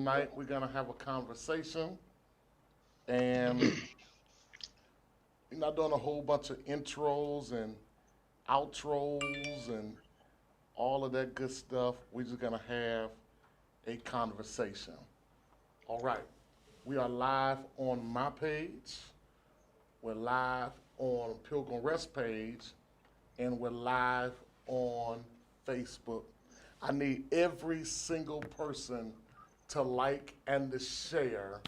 tonight we're gonna have a conversation, and we're not doing a whole bunch of intros and outros and all of that good stuff. We're just gonna have a conversation. All right. We are live on my page. We're live on Pilgrim Rest page, and we're live on Facebook. I need every single person to like and to share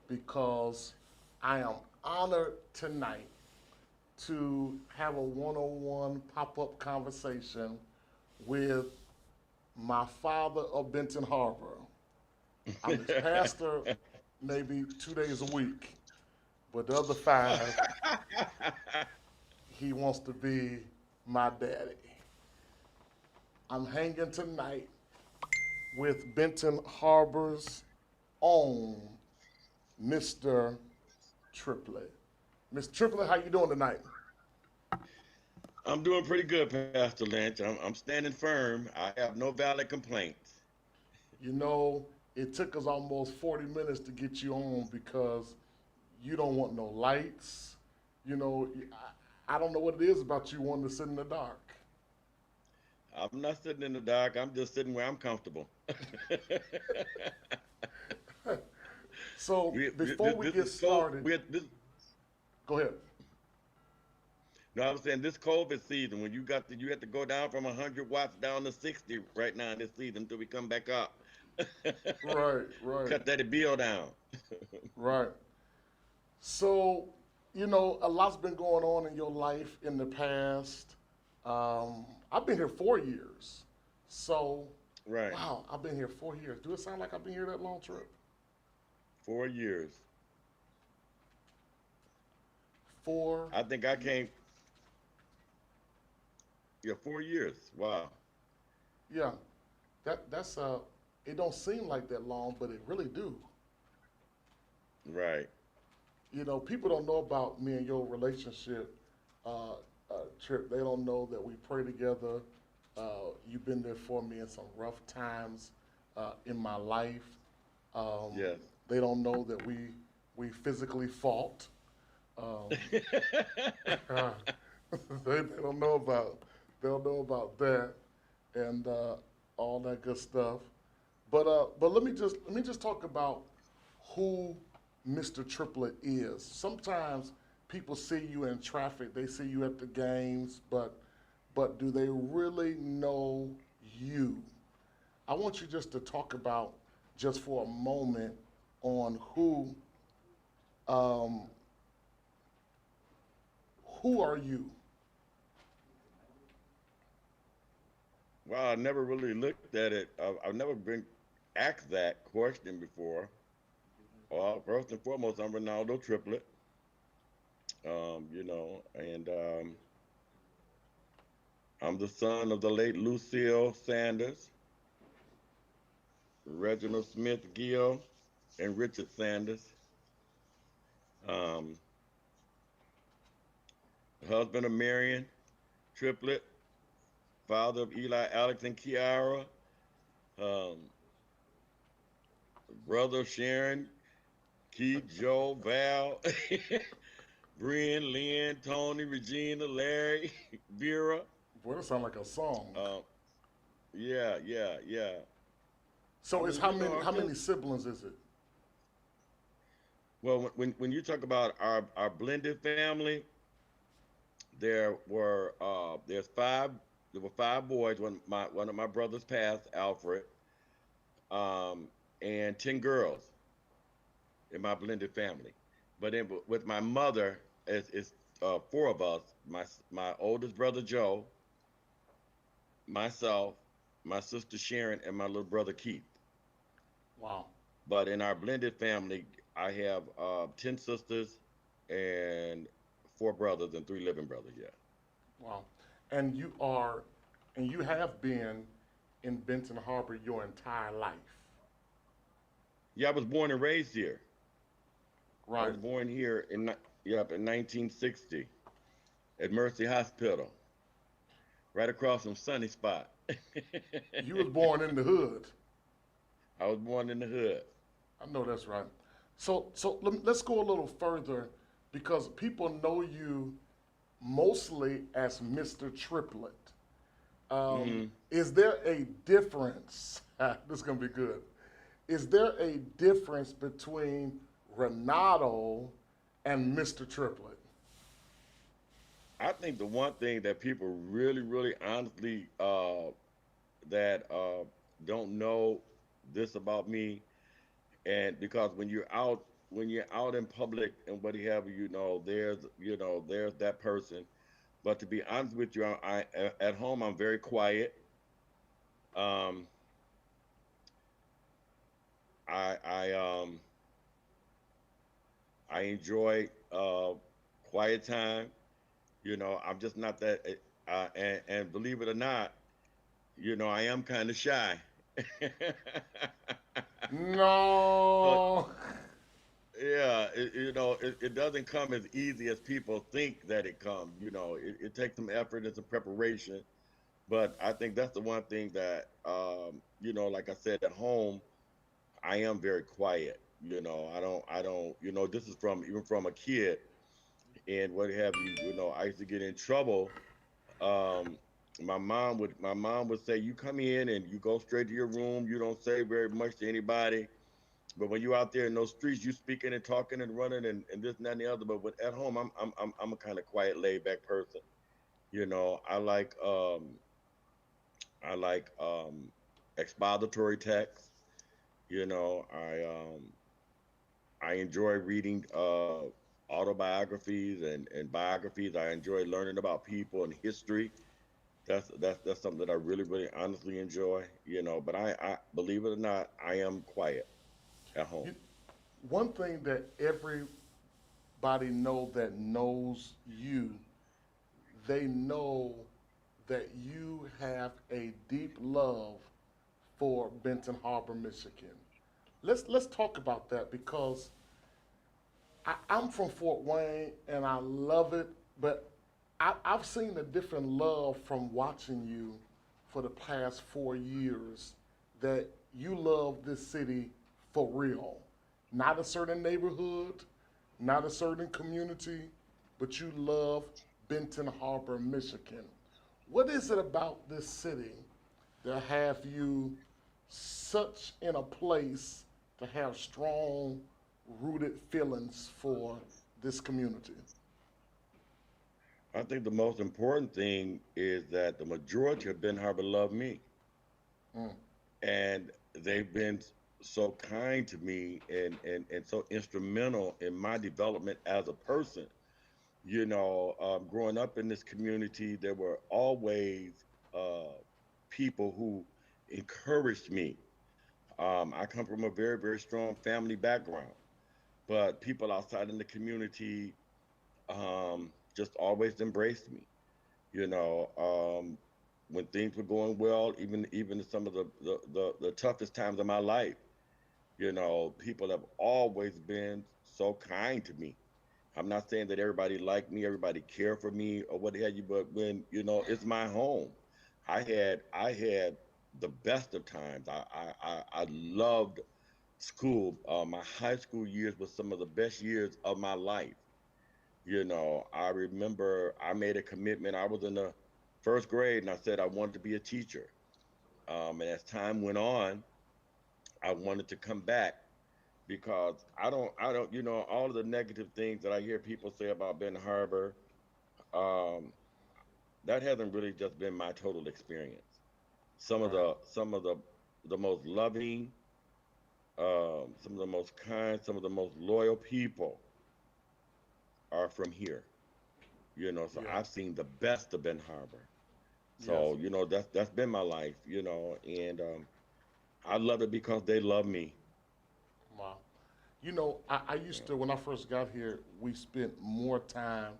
because I am honored tonight to have a one-on-one pop-up conversation with my father of Benton Harbor. I'm his pastor maybe 2 days a week, but the other five, he wants to be my daddy. I'm hanging tonight with Benton Harbor's own Mr. Tripplet. Mr. Tripplet, how you doing tonight? I'm doing pretty good, Pastor Lynch. I'm standing firm. I have no valid complaints. You know, it took us almost 40 minutes to get you on because you don't want no lights. You know, I don't know what it is about you wanting to sit in the dark. I'm not sitting in the dark. I'm just sitting where I'm comfortable. So before we This get is cold. started, go ahead. No, I was saying this COVID season when you had to go down from 100 watts down to 60 right now in this season until we come back up. Right, right, Cut that bill down. right. So, you know, a lot's been going on in your life in the past. I've been here 4 years. So, Right. wow, I've been here 4 years. Do it sound like I've been here that long, Trip? 4 years. Four, I think I came. Yeah, 4 years. Wow. yeah. That's it don't seem like that long, but it really do. Right. You know, people don't know about me and your relationship, Trip. They don't know that we pray together. You've been there for me in some rough times in my life. Um, Yes. they don't know that we physically fought. Um, they don't know about that and all that good stuff. But let me just talk about who Mr. Triplet is. Sometimes people see you in traffic, they see you at the games, but do they really know you? I want you just to talk about just for a moment on um, who are you? Well, I never really looked at it. I've never been asked that question before. Well, first and foremost, I'm Ronaldo Triplet. And I'm the son of the late Lucille Sanders, Reginald Smith Gill, and Richard Sanders. Um, Husband of Marion Triplet, father of Eli, Alex, and Kiara. Um, Brother of Sharon, Keith, Joe, Val, Brian, Lynn, Tony, Regina, Larry, Vera. Boy, that sounds like a song. Uh, yeah. I So it's mean, how many I'm how just many siblings is it? well. When you talk about our blended family, there's five. There were five boys when my one of my brothers passed, Alfred, um, and 10 girls in my blended family. But then with my mother, it's four of us. My oldest brother Joe, myself, my sister Sharon, and my little brother Keith. Wow, But in our blended family, I have 10 sisters and four brothers and three living brothers. Yeah. wow. And you are, and you have been in Benton Harbor your entire life, Yeah, I was born and raised here. I right? was born here in 1960 at Mercy Hospital, right across from Sunny Spot. You was born in the hood. I was born in the hood. I know that's right. So let's go a little further because people know you mostly as Mr. Triplet. Hmm. Is there a difference? This is gonna be good. Is there a difference between Renato and Mr. Triplet? I think the one thing that people really, really honestly that don't know this about me, and because when you're out in public and what have you, there's that person. But to be honest with you, at home I'm very quiet. Um, I I um I enjoy quiet time. I'm just not that. And believe it or not, I am kind of shy. So No. yeah, it doesn't come as easy as people think that it comes. It takes some effort and some preparation. But I think that's the one thing that, like I said, at home, I am very quiet. I don't. This is from even from a kid and what have you. I used to get in trouble. Um, my mom would say, "You come in and you go straight to your room. You don't say very much to anybody." But when you out there in those streets, you speaking and talking and running and this and that and the other. But at home, I'm a kind of quiet, laid back person. I like expository text. I enjoy reading autobiographies and biographies. I enjoy learning about people and history. That's something that I really, really honestly enjoy. But I believe it or not, I am quiet at home. You, one thing that everybody that knows you, they know that you have a deep love for Benton Harbor, Michigan. Let's talk about that because I'm from Fort Wayne and I love it, but I've seen a different love from watching you for the past 4 years that you love this city for real. Not a certain neighborhood, not a certain community, but you love Benton Harbor, Michigan. What is it about this city that have you such in a place to have strong rooted feelings for this community? I think the most important thing is that the majority of Ben Harbor love me, Mm, and they've been so kind to me and so instrumental in my development as a person. Growing up in this community, there were always uh, people who encouraged me. I come from a very, very strong family background, but people outside in the community just always embraced me. You know, when things were going well, even some of the toughest times of my life, people have always been so kind to me. I'm not saying that everybody liked me, everybody cared for me, or what have you, but when it's my home, I had the best of times. I loved school. My high school years was some of the best years of my life. I remember I made a commitment. I was in the first grade, and I said I wanted to be a teacher. And as time went on, I wanted to come back because I don't, all of the negative things that I hear people say about Ben Harbor, um, that hasn't really just been my total experience. Some of right. the most loving, some of the most kind, some of the most loyal people are from here. So Yeah. I've seen the best of Ben Harbor. Yes. So that's been my life. And I love it because they love me. Wow. I used to, when I first got here, we spent more time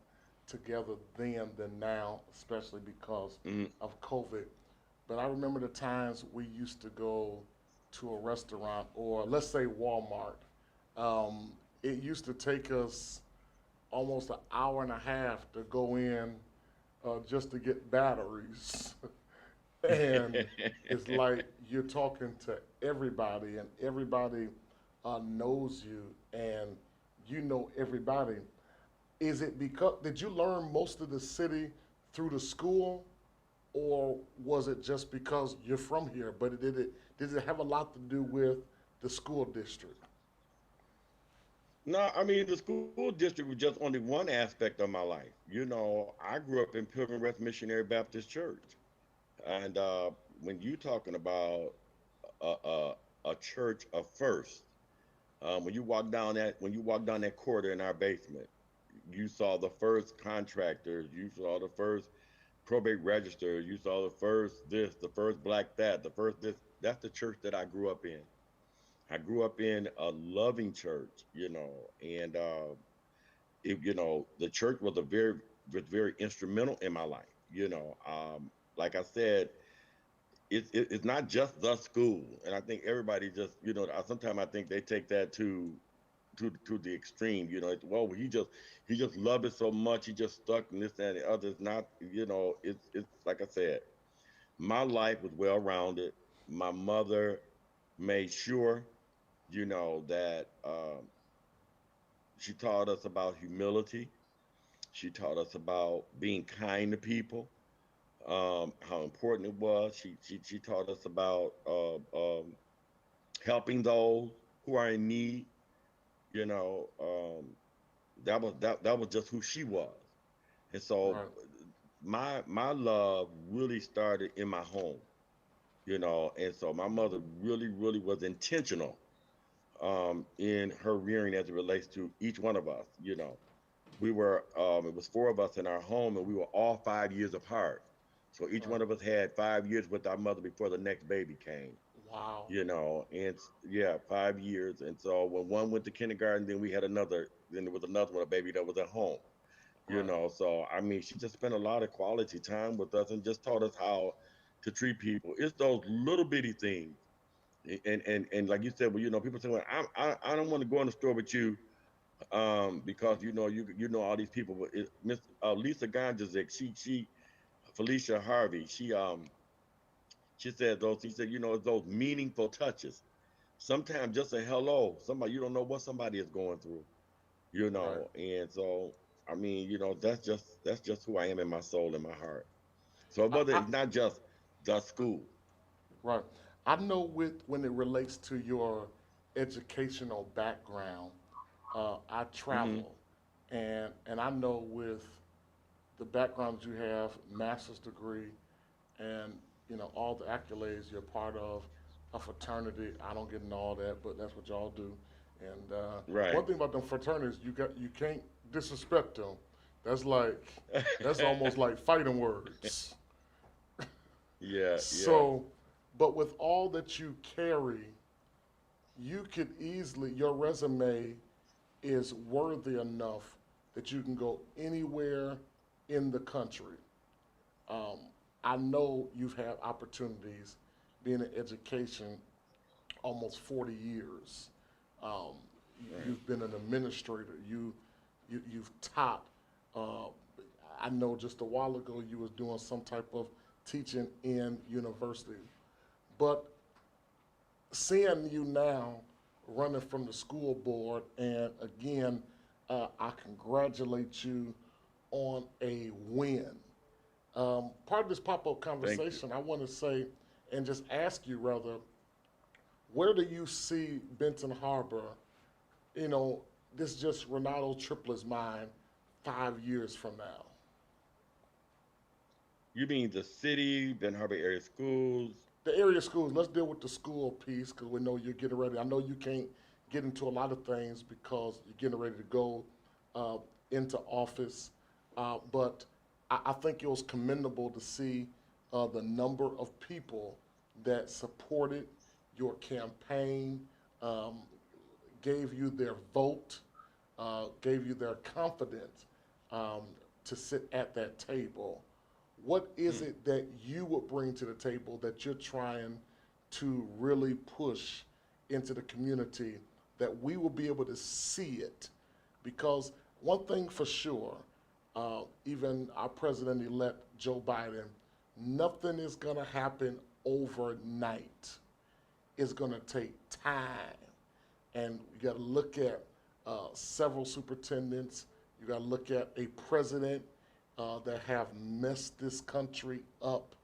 together then than now, especially because Mhm. of COVID. But I remember the times we used to go to a restaurant or let's say Walmart. Um, it used to take us almost an hour and a half to go in just to get batteries. And it's like you're talking to everybody, and everybody knows you and you know everybody. Is it because did you learn most of the city through the school, or was it just because you're from here? But did it have a lot to do with the school district? No, I mean the school district was just only one aspect of my life. I grew up in Pilgrim Rest Missionary Baptist Church, and when you talking about a, a, a church of first, when you walk down that corridor in our basement, you saw the first contractors, you saw the first probate register, you saw the first this, the first black that, the first this. That's the church that I grew up in. I grew up in a loving church, and the church was very instrumental in my life. Like I said, it's not just the school, and I think everybody just, sometimes I think they take that to the extreme. Well, he just loved it so much, he just stuck in this that, and the other. It's not, it's like I said, my life was well rounded. My mother made sure, that she taught us about humility. She taught us about being kind to people, how important it was. She taught us about helping those who are in need. You know, that was just who she was. And so Right, my love really started in my home. And so my mother really was intentional in her rearing as it relates to each one of us. It was four of us in our home, and we were all 5 years apart. So each right. one of us had 5 years with our mother before the next baby came. Wow. Yeah, 5 years. And so when one went to kindergarten, then there was another one, a baby that was at home. Right, So I mean, she just spent a lot of quality time with us and just taught us how to treat people. It's those little bitty things. And like you said, well, people say, well, I don't want to go in the store with you, because you know all these people. But Miss Lisa Gondazik, she Felicia Harvey, she said those. She said, it's those meaningful touches. Sometimes just a hello, somebody, you don't know what somebody is going through. right. And so I mean, that's just who I am in my soul and my heart. So I, whether I it's not just the school. right. I know with when it relates to your educational background, I Hmm. travel, and I know with the background that you have, master's degree, and all the accolades you're part of a fraternity. I don't get into all that, but that's what y'all do. And one Right. thing about them fraternities, you can't disrespect them. That's like that's almost like fighting words. Yeah, yeah. So, but with all that you carry, you could easily your resume is worthy enough that you can go anywhere in the country. Um, I know you've had opportunities being in education almost 40 years. Um, Right. you've been an administrator. You've taught. Uh, I know just a while ago you was doing some type of teaching in university, but seeing you now running from the school board, and again, I congratulate you on a win. Part of this pop-up Thank you. conversation, I want to say, and just ask you rather, where do you see Benton Harbor? You know, this is just Ronaldo Triplet's mind 5 years from now. You mean the city, Ben Harbor area schools? The area schools. Let's deal with the school piece because we know you're getting ready. I know you can't get into a lot of things because you're getting ready to go uh, into office, but I think it was commendable to see the number of people that supported your campaign, um, gave you their vote, gave you their confidence um, to sit at that table. What is Hmm. it that you would bring to the table that you're trying to really push into the community that we will be able to see it? Because one thing for sure, even our president elect Joe Biden, nothing is going to happen overnight. It's going to take time. and you got to look at several superintendents. You got to look at a president that have messed this country up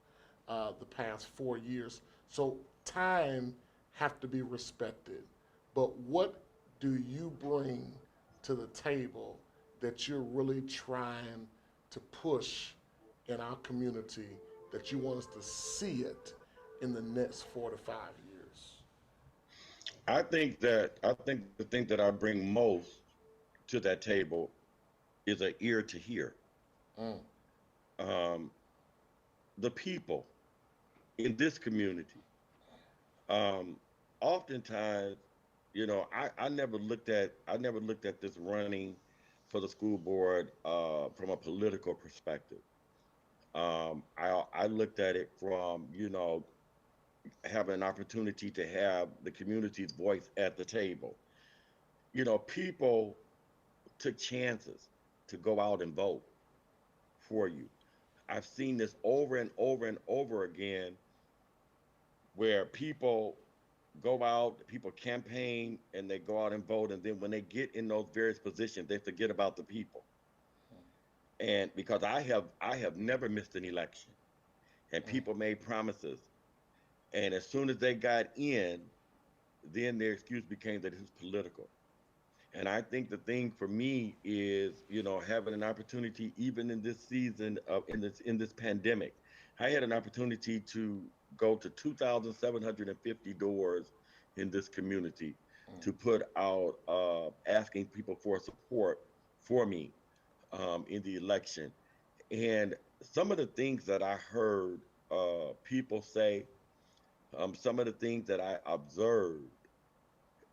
the past 4 years. So time have to be respected. But what do you bring to the table that you're really trying to push in our community that you want us to see it in the next 4 to 5 years? I think the thing that I bring most to that table is an ear to hear. Mm, Um, the people in this community. Um, Oftentimes, I never looked at this running for the school board from a political perspective. I looked at it from having an opportunity to have the community's voice at the table. People took chances to go out and vote for you. I've seen this over and over and over again where people go out, people campaign, and they go out and vote, and then when they get in those various positions, they forget about the people. And because I have never missed an election, and mm, people made promises, and as soon as they got in, then their excuse became that it's political. And I think the thing for me is, having an opportunity, even in this season of in this pandemic, I had an opportunity to go to 2,750 doors in this community mm. to put out asking people for support for me in the election. And some of the things that I heard people say, some of the things that I observed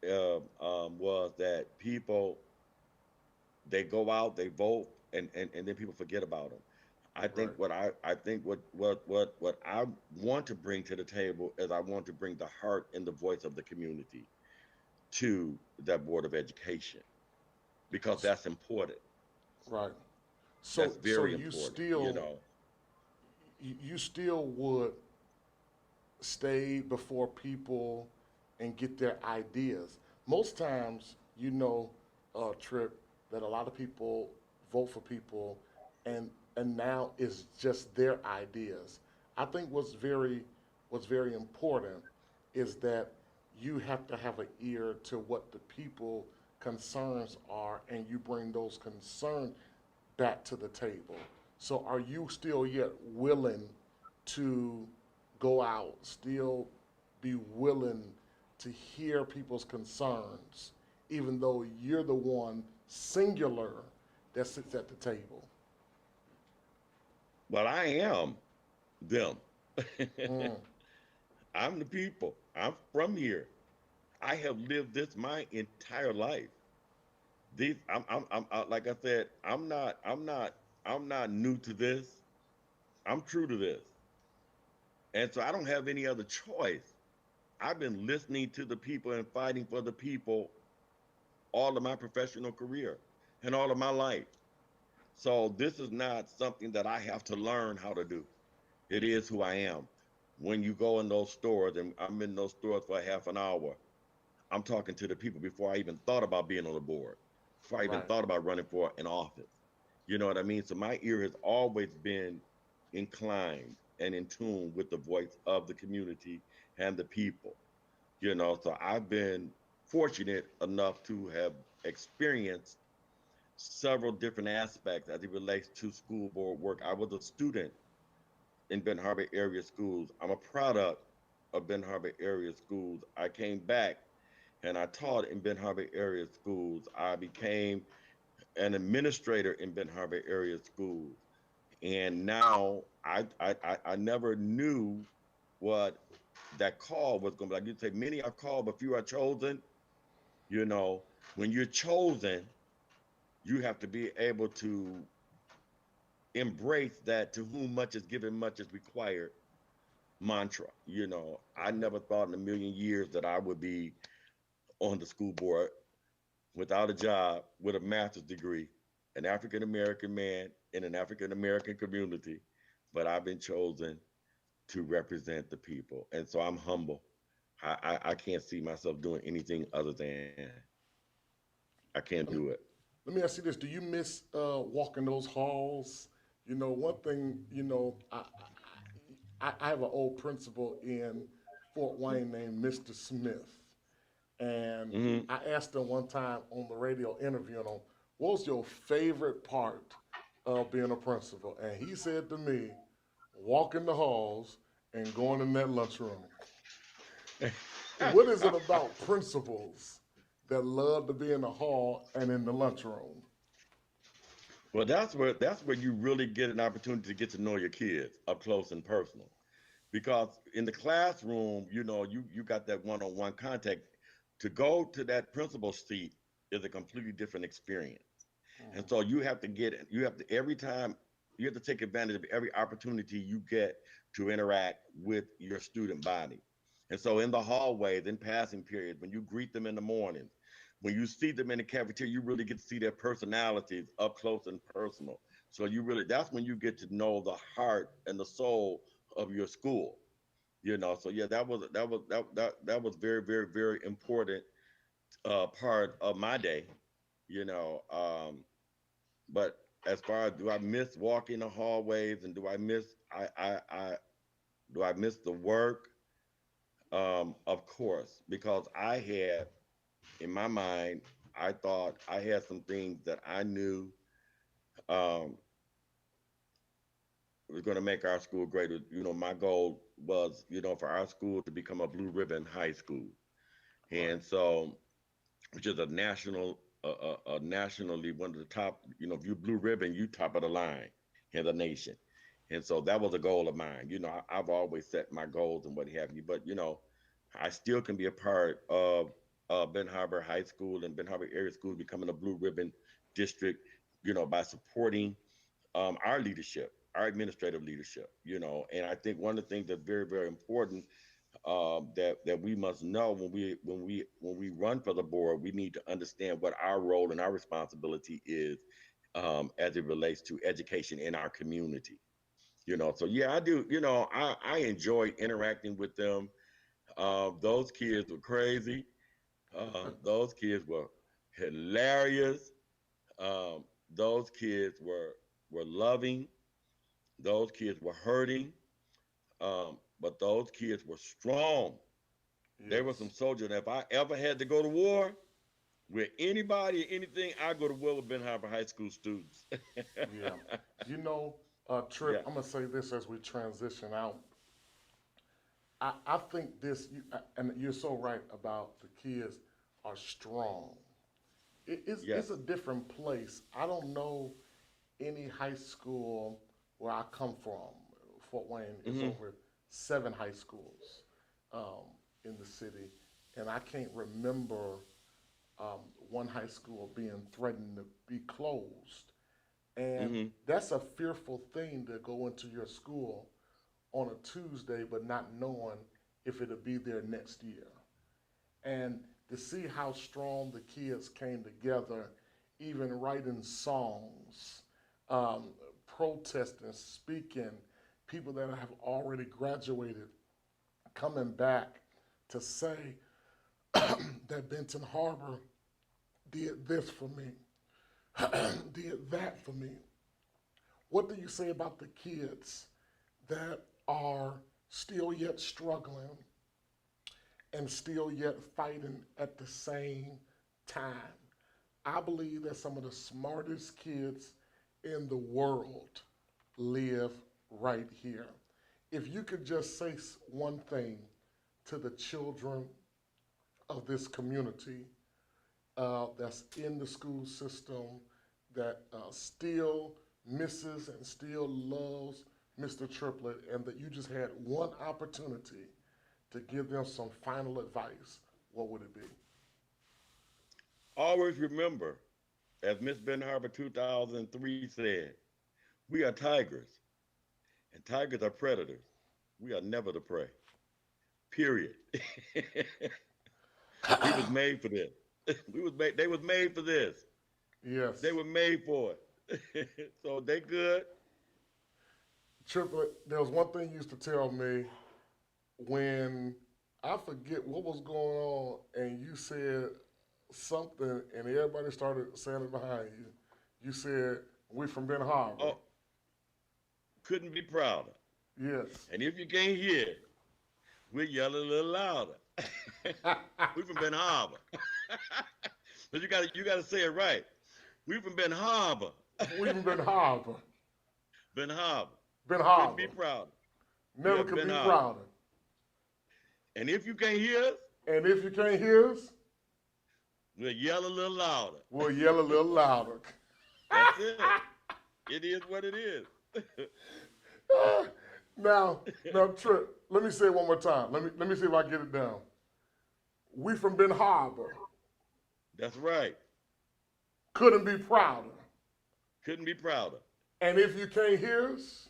was that people they go out, they vote, and then people forget about them. I think Right. what I want to bring to the table is I want to bring the heart and the voice of the community to that board of education because S- that's important. Right. That's So very you important. still you still would stay before people and get their ideas. Most times, Trip, that a lot of people vote for people, and now it's just their ideas. I think what's very important is that you have to have an ear to what the people concerns are, and you bring those concerns back to the table. So are you still yet willing to go out, still be willing to hear people's concerns, even though you're the one singular that sits at the table? But I am them. Mm, I'm the people. I'm from here. I have lived this my entire life. Like I said, I'm not new to this. I'm true to this. And so I don't have any other choice. I've been listening to the people and fighting for the people all of my professional career and all of my life. So this is not something that I have to learn how to do. It is who I am. When you go in those stores, and I'm in those stores for a half an hour, I'm talking to the people before I even thought about being on the board, before I even right. thought about running for an office. You know what I mean? So my ear has always been inclined and in tune with the voice of the community and the people. So I've been fortunate enough to have experienced several different aspects as it relates to school board work. I was a student in Ben Harbor area schools. I'm a product of Ben Harbor area schools. I came back and I taught in Ben Harbor area schools. I became an administrator in Ben Harbor area schools. And now I never knew what that call was going to be like. You say many are called, but few are chosen. You know, when you're chosen, you have to be able to embrace that to whom much is given, much is required mantra. I never thought in a million years that I would be on the school board without a job with a master's degree, an African American man in an African American community, but I've been chosen to represent the people. And so I'm humble. I can't see myself doing anything other than I can't do Let me, it. let me ask you this: do you miss walking those halls? You know, one thing. You know, I have an old principal in Fort Wayne named Mr. Smith, and Hmm. I asked him one time on the radio interviewing him, "What was your favorite part of being a principal?" And he said to me, "Walking the halls and going in that lunchroom." What is it about principals that love to be in the hall and in the lunchroom? Well, that's where you really get an opportunity to get to know your kids up close and personal. Because in the classroom, you got that one-on-one contact. To go to that principal seat is a completely different experience. And so you have to every time you have to take advantage of every opportunity you get to interact with your student body. And so in the hallways, in passing periods, when you greet them in the mornings, when you see them in the cafeteria, you really get to see their personalities up close and personal. So that's when you get to know the heart and the soul of your school. So yeah, that was very, very, very important part of my day. You know, but as far as do I miss walking the hallways and do I do I miss the work? Of course, because I had in my mind, I thought I had some things that I knew um, was going to make our school greater. My goal was, for our school to become a blue ribbon high school, Right. and so which is a nationally one of the top. If you blue ribbon, you top of the line in the nation, and so that was a goal of mine. I've always set my goals and what have you, but I still can be a part of Ben Harbor High School and Ben Harbor Area School becoming a blue ribbon district. By supporting our leadership, our administrative leadership. And I think one of the things that's very, very important that we must know when we run for the board, we need to understand what our role and our responsibility is as it relates to education in our community. So yeah, I do. I enjoy interacting with them. Those kids were crazy. Those kids were hilarious. Um, those kids were loving. Those kids were hurting. But those kids were strong. They were some Yes. soldiers. And if I ever had to go to war with anybody or anything, I go to war with Ben Harbor High School students. Yeah. You know, Yeah. Trip, I'm going to say this as we transition out. I think this, and you're so right about the kids are strong. It's a Yes. different place. I don't know any high school where I come from. Fort Wayne is Hmm. over 7 high schools um, in the city, and I can't remember one high school being threatened to be closed. And Hmm. that's a fearful thing to go into your school on a Tuesday, but not knowing if it'll be there next year. And to see how strong the kids came together, even writing songs, um, protesting, speaking, people that have already graduated coming back to say that Benton Harbor did this for me, did that for me. What do you say about the kids that are still yet struggling and still yet fighting at the same time? I believe that some of the smartest kids in the world live right here. If you could just say one thing to the children of this community that's in the school system that still misses and still loves Mr. Triplett, and that you just had one opportunity to give them some final advice, what would it be? Always remember, as Miss Ben Harbor 2003 said, we are tigers, and tigers are predators. We are never the prey. Period. We was made for this. They was made for this. They Yes. were made for it. So they good. Triplett, there was one thing you used to tell me when I forget what was going on, and you said something, and everybody started saying it behind you. You said we from Ben Harbor. Oh, couldn't be prouder. Yes. And if you can't hear it, we yell a little louder. We from Ben Harbor. But you gotta say it right. We from Ben Harbor. We from Ben Harbor. Ben Harbor. Ben Couldn't be Harbor. prouder. Never Yeah, could Ben be Harbor. prouder. And if you can't hear us, And if you can't hear us, we'll yell a little louder. we'll yell a little louder. That's it. It is what it is. now, now, Trip, let me say it one more time. Let me see if I get it down. We from Ben Harbor. That's right. Couldn't be prouder. Couldn't be prouder. And if you can't hear us,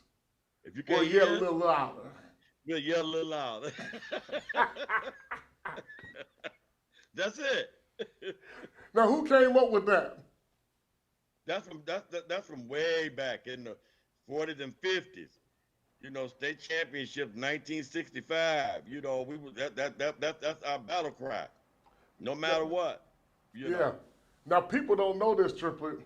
If you we'll can't yell a hear us, little louder. we'll yell a little louder. That's it. Now, who came up with that? That's from way back in the 40s and 50s. State championship 1965. We was that's our battle cry. No Yeah. matter what. You Yeah. know. Now, people don't know this, Triplet.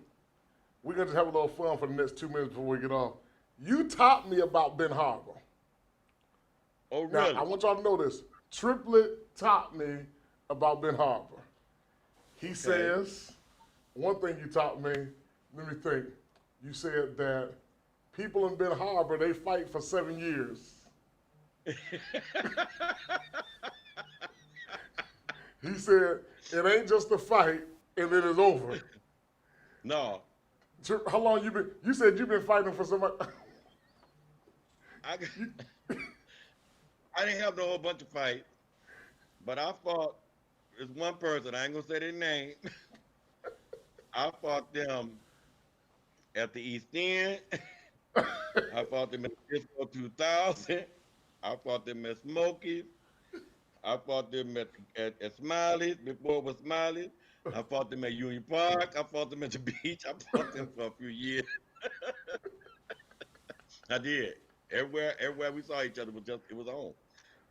We're going to just have a little fun for the next 2 minutes before we get off. You taught me about Ben Harbor. Oh Now, really? I want y'all to know this. Triplet taught me about Ben Harbor. He Okay. says, one thing you taught me, let me think. You said that people in Ben Harbor, they fight for 7 years. He said, it ain't just a fight and it is over. No. How long you been, you said you've been fighting for somebody. I I didn't have no whole bunch of fights, but I fought this one person, I ain't gonna say their name. I fought them at the East End. I fought them at Disco 2000. I fought them at Smokies. I fought them at Smiley's before it was Smiley's. I fought them at Union Park. I fought them at the beach. I fought them for a few years. I did. Everywhere we saw each other it was on.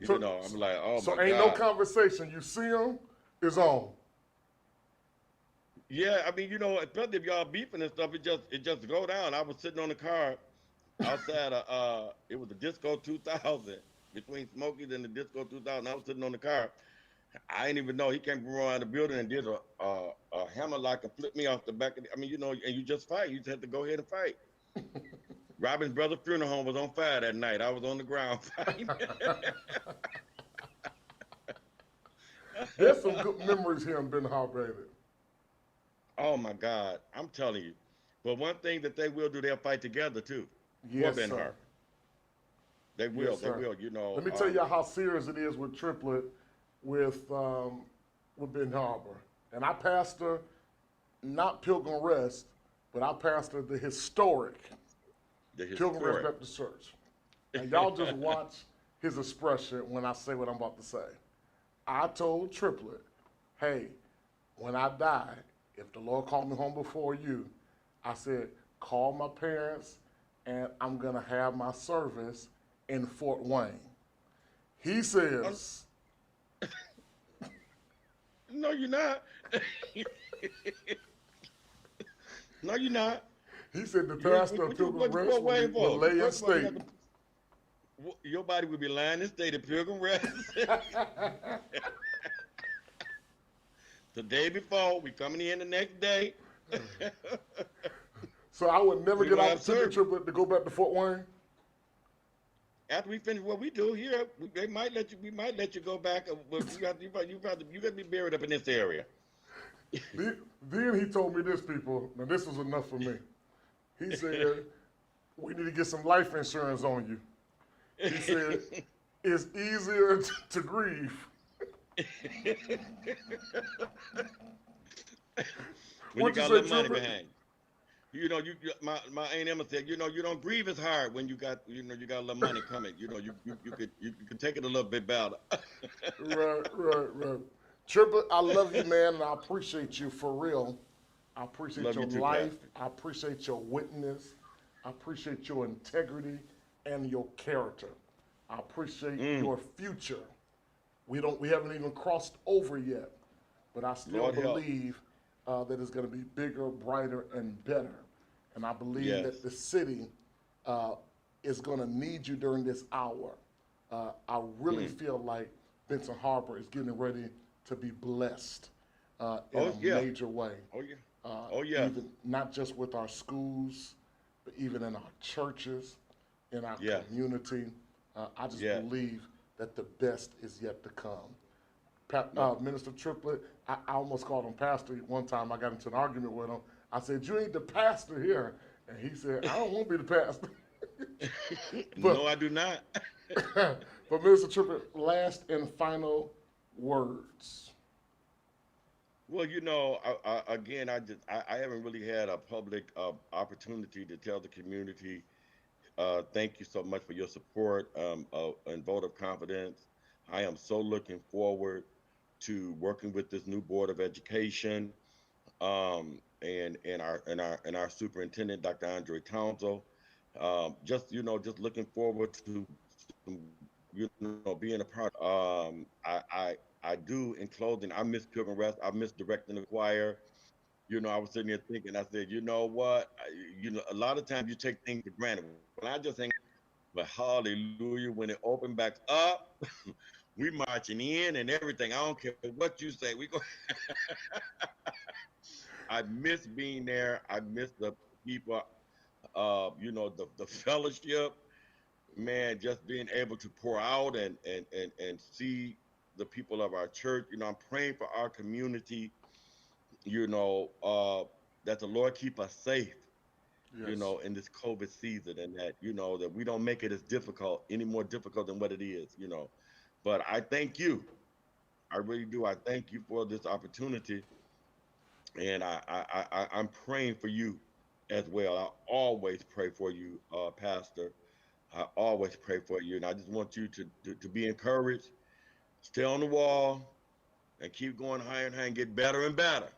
so, I'm like, oh my so ain't no God. conversation. You see them, it's on. Yeah, I mean, especially if y'all beefing and stuff, it just go down. I was sitting on the car outside it was the Disco 2000 between Smokies and the Disco 2000. I was sitting on the car. I didn't even know he came from around the building and did a hammer lock and flipped me off the back of I mean, and you just fight. You just had to go ahead and fight. Robin's brother funeral home was on fire that night. I was on the ground fighting. There's some good memories here in Ben Harbor, ain't it? Oh my God, I'm telling you. But one thing that they will do, they'll fight together too. For Yes, Ben sir. Harbor. They will. Yes, They sir. will. Let me tell you how serious it is with Triplet with Ben Harbor. And I pastor not Pilgrim Rest, but I pastor the historic the Pilgrim Rest historic. Baptist Church. And y'all just watch his expression when I say what I'm about to say. I told Triplet, hey, when I die, if the Lord called me home before you, I said, call my parents and I'm going to have my service in Fort Wayne. He says, No, you're not. No, you're not. he said the You ain't- pastor of what you Pilgrim what you Rest going way will for? lay in First of all, state. your body will be lying in state at Pilgrim Rest. The day before, we coming in the next day. So I would never We get gonna have opportunity service. Triplet to go back to Fort Wayne. After we finish what we do here, they might let you. We might let you go back. But you got to be buried up in this area. Then he told me this, people. Now this was enough for me. He said, we need to get some life insurance on you. He said, it's easier to grieve When you what you got a say, little money Triplet? behind you. My Aunt Emma said, you don't grieve as hard when you got a little money coming. You could take it a little bit better. Right. Triplet, I love you, man, and I appreciate you for real. I appreciate Love your you too, life. Pastor. I appreciate your witness. I appreciate your integrity and your character. I appreciate your future. We haven't even crossed over yet, but I still Lord help. believe that it's going to be bigger, brighter, and better. And I believe Yes. that the city uh, is going to need you during this hour. I really Mm. feel like Benson Harbor is getting ready to be blessed in Oh a yeah. major way, Oh yeah. Oh yes. even not just with our schools, but even in our churches, in our Yes. community. I just Yes. believe that the best is yet to come. No. Minister Tripplet, I almost called him pastor one time. I got into an argument with him. I said, "You ain't the pastor here," and he said, "I don't want to be the pastor." No, but I do not. but Minister Tripplet, last and final words. Well, again, I haven't really had a public opportunity to tell the community thank you so much for your support and vote of confidence. I am so looking forward to working with this new board of education and our superintendent, Dr. Andre Townsend. Just looking forward to being a part. I do in closing. I miss Pilgrim Rest. I miss directing the choir. I was sitting there thinking. I said, you know what? A lot of times you take things for granted. When I just hang, but hallelujah, when it opened back up, we marching in and everything. I don't care what you say. We go. I miss being there. I miss the people. The fellowship. Man, just being able to pour out and see the people of our church. I'm praying for our community. You know, uh, that the Lord keep us safe. Yes. In this COVID season, and that we don't make it as difficult, any more difficult than what it is. But I thank you. I really do. I thank you for this opportunity, and I'm praying for you as well. I always pray for you, Pastor. I always pray for you, and I just want you to be encouraged, stay on the wall, and keep going higher and higher, and get better and better.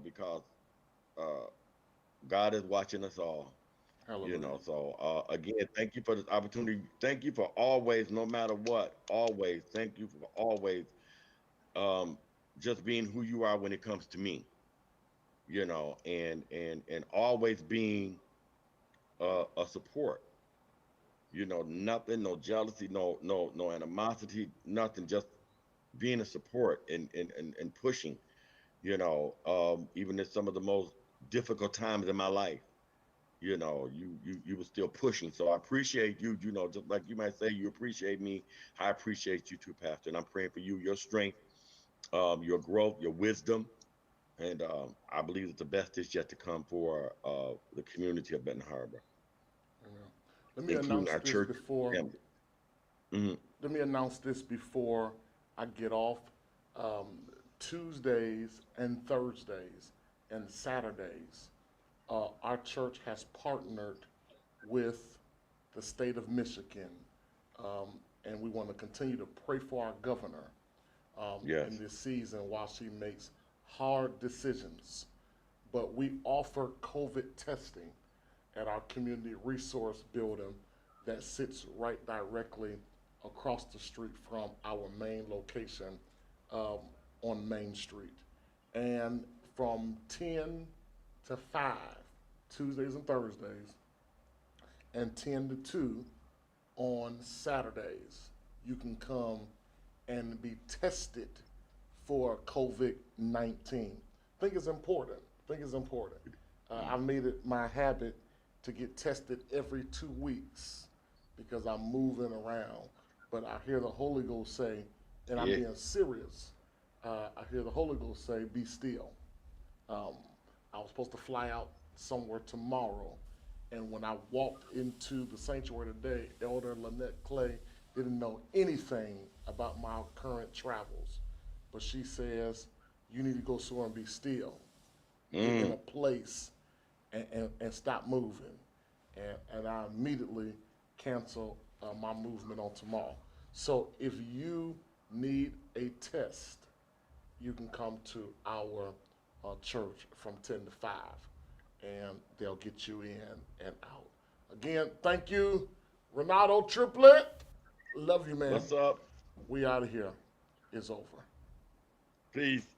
Because uh, God is watching us all. Hallelujah. So again, thank you for this opportunity. Thank you for always, no matter what, always. Thank you for always um, just being who you are when it comes to me. And always being a support. Nothing, no jealousy, no animosity, nothing. Just being a support and pushing. Even in some of the most difficult times in my life. You were still pushing. So I appreciate you, just like you might say you appreciate me. I appreciate you too, Pastor. And I'm praying for you, your strength, your growth, your wisdom. And I believe that the best is yet to come for the community of Benton Harbor, Amen. Let me including announce our this church before. family. Hmm. Let me announce this before I get off. Um, Tuesdays and Thursdays and Saturdays, our church has partnered with the state of Michigan, and we want to continue to pray for our governor in Yes. this season while she makes hard decisions. But we offer COVID testing at our community resource building that sits right directly across the street from our main location um, on Main Street. And from 10 to 5, Tuesdays and Thursdays, and 10 to 2 on Saturdays, you can come and be tested for COVID 19. I think it's important. I think it's important. I've made it my habit to get tested every 2 weeks because I'm moving around. But I hear the Holy Ghost say, and I'm Yeah. being serious, I hear the Holy Ghost say, be still. Um, I was supposed to fly out somewhere tomorrow, and when I walked into the sanctuary today, Elder Lynette Clay didn't know anything about my current travels. But she says, you need to go somewhere and be still. Get in Mm. a place and stop moving. And I immediately cancel my movement on tomorrow. So if you need a test, you can come to our church from 10 to 5, and they'll get you in and out. Again, thank you, Renato Triplet. Love you, man. What's up? We out of here. It's over. Peace.